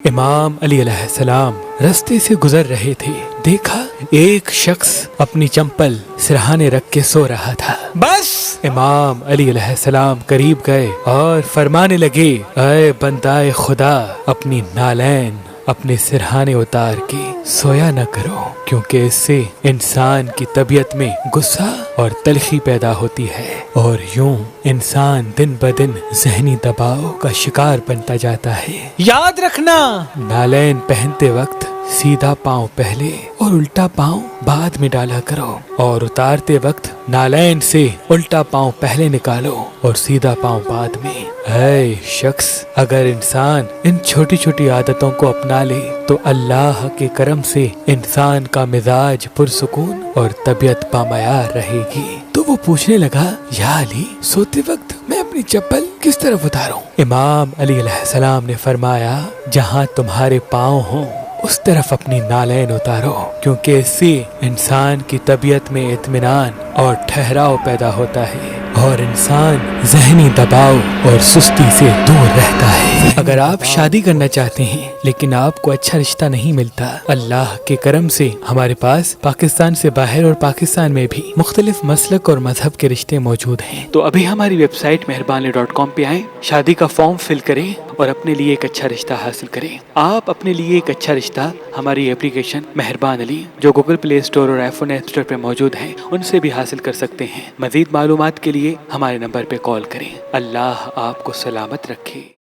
امام علی علیہ السلام رستے سے گزر رہے تھے، دیکھا ایک شخص اپنی چمپل سرہانے رکھ کے سو رہا تھا۔ بس امام علی علیہ السلام قریب گئے اور فرمانے لگے، اے بندائے خدا، اپنی نالین اپنے سرہانے اتار کے سویا نہ کرو، کیونکہ اس سے انسان کی طبیعت میں غصہ اور تلخی پیدا ہوتی ہے، اور یوں انسان دن بدن ذہنی دباؤ کا شکار بنتا جاتا ہے۔ یاد رکھنا، نالین پہنتے وقت سیدھا پاؤں پہلے اور الٹا پاؤں بعد میں ڈالا کرو، اور اتارتے وقت نالین سے الٹا پاؤں پہلے نکالو اور سیدھا پاؤں بعد میں۔ اے شخص، اگر انسان ان چھوٹی چھوٹی عادتوں کو اپنا لے تو اللہ کے کرم سے انسان کا مزاج پرسکون اور طبیعت بامعیار رہے گی۔ تو وہ پوچھنے لگا، یا علی، سوتے وقت میں اپنی چپل کس طرف اتاروں؟ امام علی علیہ السلام نے فرمایا، جہاں تمہارے پاؤں ہوں اس طرف اپنی نالین اتارو، کیونکہ اس سے انسان کی طبیعت میں اطمینان اور ٹھہراؤ پیدا ہوتا ہے، اور انسان ذہنی دباؤ اور سستی سے دور رہتا ہے۔ اگر آپ شادی کرنا چاہتے ہیں لیکن آپ کو اچھا رشتہ نہیں ملتا، اللہ کے کرم سے ہمارے پاس پاکستان سے باہر اور پاکستان میں بھی مختلف مسلک اور مذہب کے رشتے موجود ہیں، تو ابھی ہماری ویب سائٹ مہربانی.com پہ آئیں، شادی کا فارم فل کریں اور اپنے لیے ایک اچھا رشتہ حاصل کریں۔ آپ اپنے لیے ایک اچھا رشتہ ہماری اپلیکیشن مہربان علی، جو گوگل پلے اسٹور اور آئی فون ایپ اسٹور پہ موجود ہے، ان سے بھی حاصل کر سکتے ہیں۔ مزید معلومات کے لیے ہمارے نمبر پہ کال کریں۔ اللہ آپ کو سلامت رکھے۔